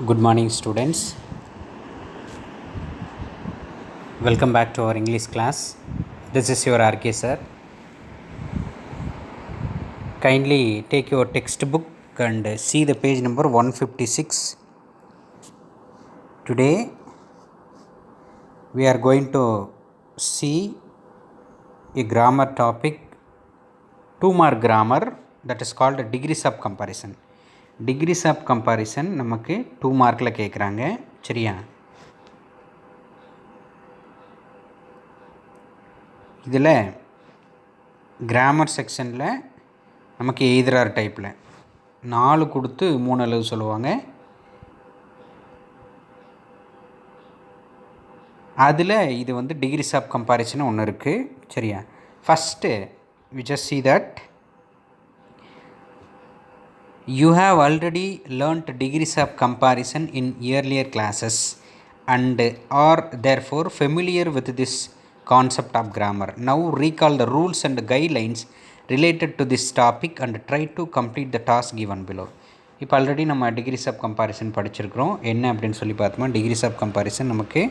Good morning, students. Welcome back to our English class. This is your RK sir. Kindly take your textbook and see the page number 156. Today we are going to see a grammar topic, 2-mark grammar, that is called degrees of comparison. Degrees of comparison நமக்கு 2 மார்க்கில் கேட்குறாங்க. சரியா? இதில் grammar செக்ஷனில் நமக்கு எய்தரார் டைப்பில் 4 கொடுத்து 3 அளவு சொல்லுவாங்க. அதில் இது வந்து டிகிரிஸ் ஆஃப் கம்பேரிசன் ஒன்று இருக்குது. சரியா? First we just see that you have already learnt degrees of comparison in earlier classes and are therefore familiar with this concept of grammar. Now recall the rules and guidelines related to this topic and try to complete the task given below. இப்போ already நம்ம decrease of comparison படிச்சிருக்கிறோம். என்ன அப்படின்னு சொல்லி பார்த்தோம்னா, decrease of comparison நமக்கு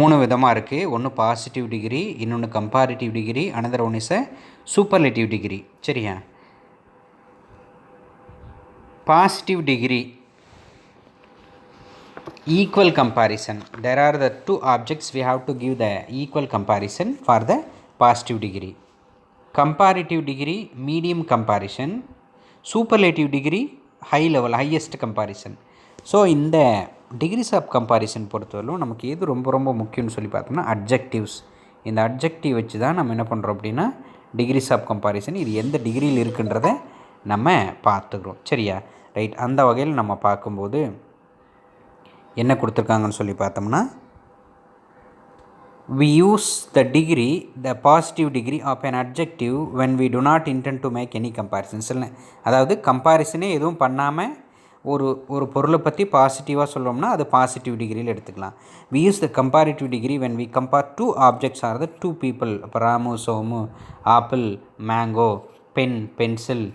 3 விதமாக இருக்குது. ஒன்று பாசிட்டிவ் டிகிரி, இன்னொன்று comparative degree, another one is a superlative degree. சரியா? Positive degree equal comparison. There are the two objects, we have to give the equal comparison for the positive degree. Comparative degree medium comparison, superlative degree high level highest comparison. So இந்த decrease of comparison பொறுத்தவரைக்கும் நமக்கு எது ரொம்ப முக்கியம்னு சொல்லி பார்த்தோம்னா adjectives. இந்த adjective வச்சு தான் நம்ம என்ன பண்ணுறோம் அப்படின்னா டிகிரிஸ் ஆஃப் கம்பேரிசன் இது எந்த டிகிரியில் இருக்குன்றத நம்ம பார்த்துக்கிறோம். சரியா? ரைட். அந்த வகையில் நம்ம பார்க்கும்போது என்ன கொடுத்துருக்காங்கன்னு சொல்லி பார்த்தோம்னா, we use the degree, the positive degree of an adjective when we do not intend to make any comparisons. இல்லை, அதாவது கம்பேரிசனே எதுவும் பண்ணாமல் ஒரு பொருளை பற்றி பாசிட்டிவாக சொல்லணும்னா அது பாசிட்டிவ் டிகிரியில் எடுத்துக்கலாம். we use the comparative degree when we compare two objects or the two people. இப்போ Ramu Somu, apple mango, pen pencil,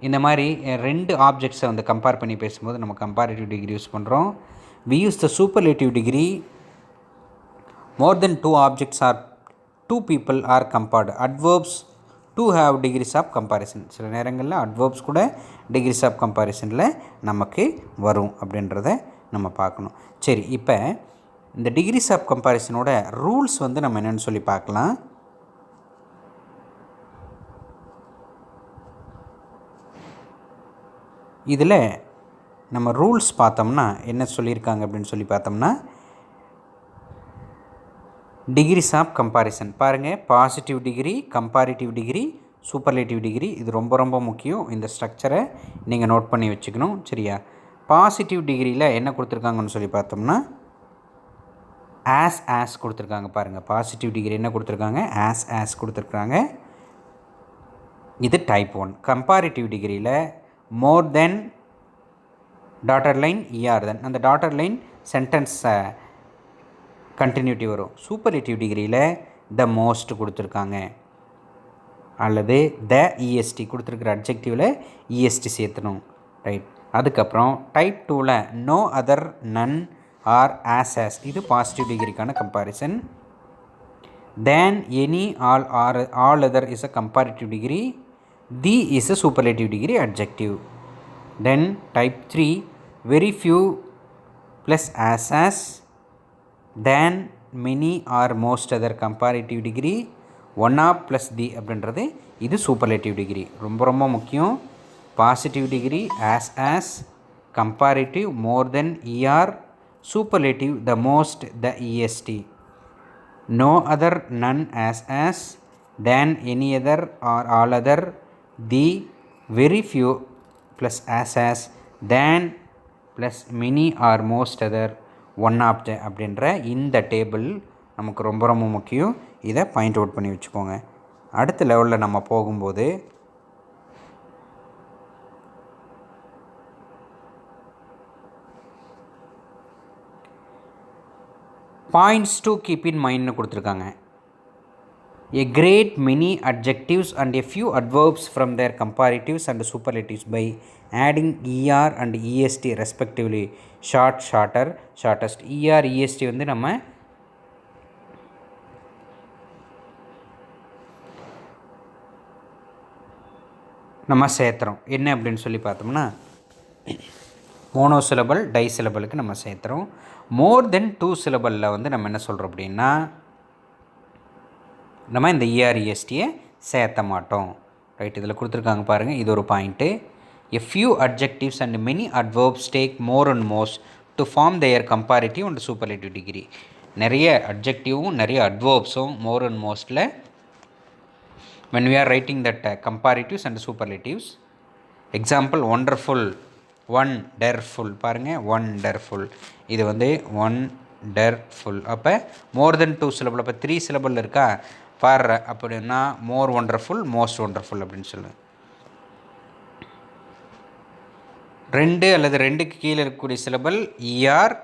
இந்த மாதிரி 2 ஆப்ஜெக்ட்ஸை வந்து கம்பேர் பண்ணி பேசும்போது நம்ம கம்பேரிட்டிவ் டிகிரி யூஸ் பண்ணுறோம். we use the superlative degree more than 2 objects or 2 people are compared. Adverbs to have degrees of comparison. சில நேரங்களில் அட்வர்ப்ஸ் கூட டிகிரிஸ் ஆஃப் கம்பேரிசனில் நமக்கு வரும் அப்படின்றத நம்ம பார்க்கணும். சரி, இப்போ இந்த டிகிரிஸ் ஆஃப் கம்பேரிசனோட ரூல்ஸ் வந்து நம்ம என்னென்னு சொல்லி பார்க்கலாம். இதில் நம்ம ரூல்ஸ் பார்த்தோம்னா என்ன சொல்லியிருக்காங்க அப்படின்னு சொல்லி பார்த்தோம்னா, டிகிரிஸ் ஆஃப் கம்பேரிசன் பாருங்கள். Positive degree, comparative degree, superlative degree, இது ரொம்ப முக்கியம். இந்த ஸ்ட்ரக்சரை நீங்கள் நோட் பண்ணி வச்சுக்கணும். சரியா? பாசிட்டிவ் டிகிரியில் என்ன கொடுத்துருக்காங்கன்னு சொல்லி பார்த்தோம்னா ஆஸ் கொடுத்துருக்காங்க. பாருங்கள், பாசிட்டிவ் டிகிரி என்ன கொடுத்துருக்காங்க? ஆஸ் கொடுத்துருக்காங்க. இது டைப் 1. கம்பேரிட்டிவ் டிகிரியில் more than dotted line ER than அந்த டாட்டர் லைன் சென்டென்ஸ் கண்டினியூட்டி வரும். சூப்பர்லேட்டிவ் டிகிரியில் த மோஸ்ட் கொடுத்துருக்காங்க அல்லது த EST கொடுத்துருக்குற அட்ஜெக்டிவில் EST சேர்த்தணும். ரைட். அதுக்கப்புறம் டைப் 2ல் no other, none or as இது பாசிட்டிவ் டிகிரிக்கான comparison. Than, any, all or all other is a comparative degree. The is a superlative degree adjective. Then type 3 very few plus as than, many or most other comparative degree. One of plus the அப்படின்றது இது superlative degree. ரொம்ப முக்கியம். Positive degree as, comparative more than ER, superlative the most the EST, no other, none as, than, any other or all other, the, very few plus as, than plus many or most other, one of the அப்படின்ற இந்த table நமக்கு ரொம்ப முக்கியம். இதை point out பண்ணி வச்சுக்கோங்க. அடுத்த லெவலில் நம்ம போகும்போது பாயிண்ட்ஸ் டு கீப் இன் மைண்ட்னு கொடுத்துருக்காங்க. A great many adjectives and a few adverbs from their comparatives and superlatives by adding er and est respectively. Short, shorter, shortest. er est வந்து நம்ம சேர்த்துறோம். என்ன அப்படின்னு சொல்லி பார்த்தோம்னா மோனோசிலபல் டைசிலபலுக்கு நம்ம சேர்த்துறோம். மோர் தென் 2 சிலபலில் வந்து நம்ம என்ன சொல்கிறோம் அப்படின்னா நம்ம இந்த இஆர்இஎஸ்டியை சேர்த்த மாட்டோம். ரைட், இதில் கொடுத்துருக்காங்க பாருங்கள், இது ஒரு point. A few adjectives and many adverbs take more and most to form their comparative and superlative degree. நிறைய அட்ஜெக்டிவும் நிறைய அட்வர்ப்ஸும் மோர் அண்ட் மோஸ்ட்டில் when we are writing that comparatives and superlatives. Example wonderful, wonderful பாருங்கள், wonderful இது வந்து wonderful. அப்போ மோர் தென் 2 syllable, அப்போ 3 சிலபிள் இருக்கா பாரு அப்படின்னா மோர் ஒண்டர்ஃபுல், மோஸ்ட் ஒண்டர்ஃபுல் அப்படின்னு சொல்லுவேன். 2 அல்லது 2க்கு கீழே இருக்கக்கூடிய syllable ER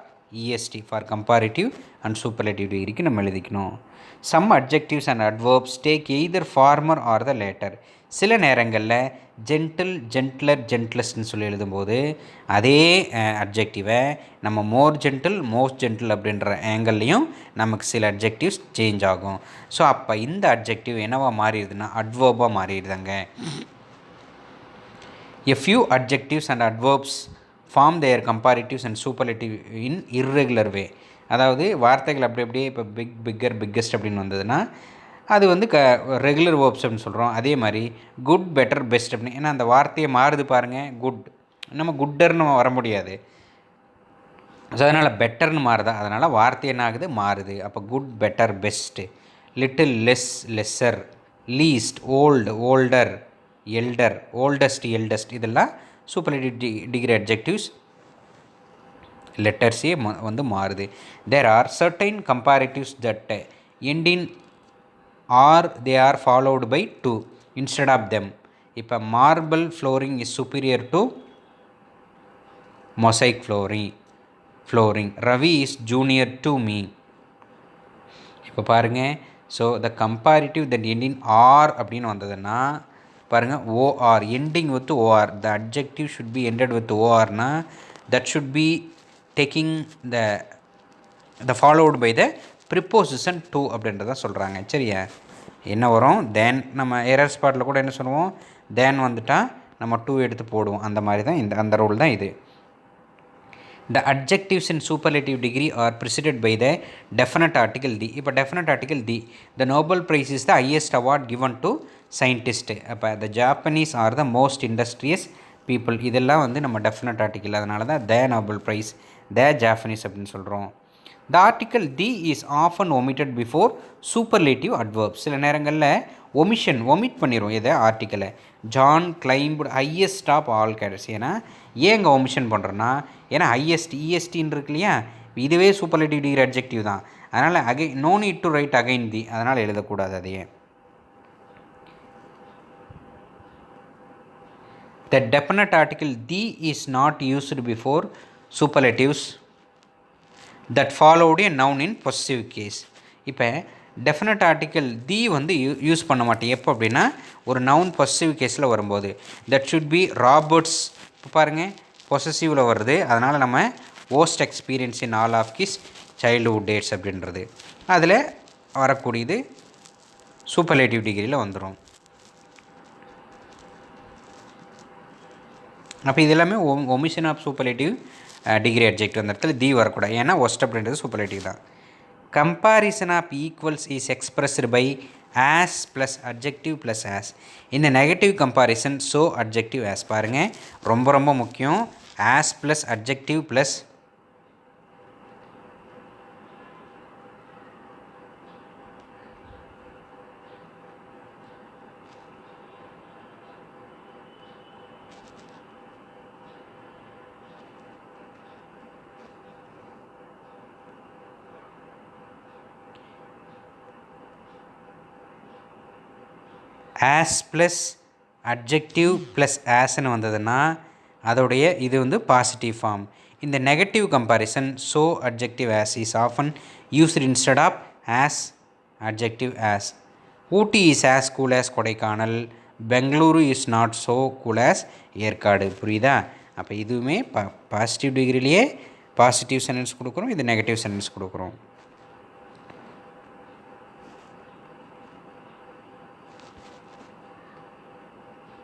EST for comparative and superlative டிகிரிக்கு நம்ம எழுதிக்கணும். Some adjectives and adverbs take either former or the latter. சில நேரங்களில் ஜென்டில், ஜென்ட்லர், ஜென்ட்லஸ்ட்னு சொல்லி எழுதும்போது அதே அட்ஜெக்டிவை நம்ம மோர் ஜென்டில், மோஸ்ட் ஜென்டில் அப்படின்ற ஆங்கிள்லேயும் நமக்கு சில அட்ஜெக்டிவ்ஸ் சேஞ்ச் ஆகும். ஸோ அப்போ இந்த அட்ஜெக்டிவ் என்னவா மாறிடுதுன்னா அட்வர்பாக மாறிடுதாங்க. A few adjectives and adverbs form their comparatives and superlative in irregular way. அதாவது வார்த்தைகள் அப்படி அப்படியே இப்போ பிக், பிக்கர், பிக்கஸ்ட் அப்படின்னு வந்ததுன்னா அது வந்து ரெகுலர் வேர்ப்ஸ் அப்படின்னு சொல்கிறோம். அதே மாதிரி குட், பெட்டர், பெஸ்ட் அப்படின்னு, ஏன்னா அந்த வார்த்தையை மாறுது பாருங்கள். குட் நம்ம குட்டர்னு வர முடியாது, ஸோ அதனால் பெட்டர்னு மாறுதா, அதனால் வார்த்தை என்ன ஆகுது, மாறுது. அப்போ good, better, best. Little, less, lesser. Least, old, older, elder, oldest, eldest இதெல்லாம் சூப்பர்லேட்டிவ் டிகிரி அட்ஜெக்டிவ்ஸ். லெட்டர்ஸே வந்து மாறுது. There are certain comparatives that end in or they are followed by to instead of them. இப்போ marble flooring is superior to mosaic flooring. Ravi is junior to me. இப்போ பாருங்கள், so the comparative that end in or அப்படின்னு வந்ததுன்னா பாருங்கள், O R ending with O R. The adjective should be ended with ஓஆர்னா that should be taking the followed by the preposition to அப்படின்றத சொல்கிறாங்க. சரியா, என்ன வரும், தேன். நம்ம எரர் ஸ்பாட்டில் கூட என்ன சொல்லுவோம், தேன் வந்துட்டால் நம்ம டூ எடுத்து போடுவோம். அந்த மாதிரி தான் அந்த ரூல் தான் இது. The adjectives in superlative degree are preceded by the definite article the. இப்போ definite article the. The Nobel Prize is the highest award given to scientist. அப்போ the Japanese are the most industrious people. இதெல்லாம் வந்து நம்ம definite article, அதனால தான் the Nobel Prize, the Japanese அப்படின்னு சொல்கிறோம். The article the is often omitted before superlative adverbs. சில நேரங்களில் ஒமிட் பண்ணிடுவோம் எதை, ஆர்டிக்கலை. John கிளைம்புட் highest of all கேட்டர்ஸ். ஏன்னா ஏங்க ஒமிஷன் பண்ணுறோன்னா, ஏன்னா ஹையஸ்ட் இஎஸ்டின்னு இருக்கு இல்லையா, இதுவே சூப்பர்லேட்டிவ் டிகிரி அட்ஜெக்டிவ் தான். அதனால் no need to write again the, அதனால் எழுதக்கூடாது அதையே. The definite article the is not used before superlatives that followed a noun in possessive case. இப்போ டெஃபினட் ஆர்டிக்கல் தி வந்து யூஸ் பண்ண மாட்டேன் எப்போ அப்படின்னா ஒரு நவுன் பொசசிவ் கேஸில் வரும்போது. That should be Robert's. இப்போ பாருங்கள், பொசசிவில் வருது, அதனால் நம்ம worst experience in all of his childhood days அப்படின்றது அதில் வரக்கூடியது சூப்பர்லேட்டிவ் டிகிரியில் வந்துடும். அப்போ இது எல்லாமே omission of superlative degree adjective. அந்த இடத்துல தி வரக்கூடாது, ஏன்னா ஒஸ்ட் அப்படின்றது சூப்பர்லேட்டிவ் தான். Comparison of equals is expressed by as plus adjective plus as. In the negative comparison, so adjective as. பாருங்கள், ரொம்ப ரொம்ப முக்கியம். as plus adjective plus as plus adjective plus ஆஸ்ன்னு வந்ததுன்னா அதோடைய இது வந்து பாசிட்டிவ் ஃபார்ம். இந்த negative comparison so adjective as is often used instead of as adjective as. Ooty is as cool as Kodaikanal, Bengaluru is not so cool as Yercaud. புரியுதா? அப்போ இதுவுமே positive டிகிரிலேயே positive sentence கொடுக்குறோம், இது நெகட்டிவ் சென்டென்ஸ் கொடுக்குறோம்.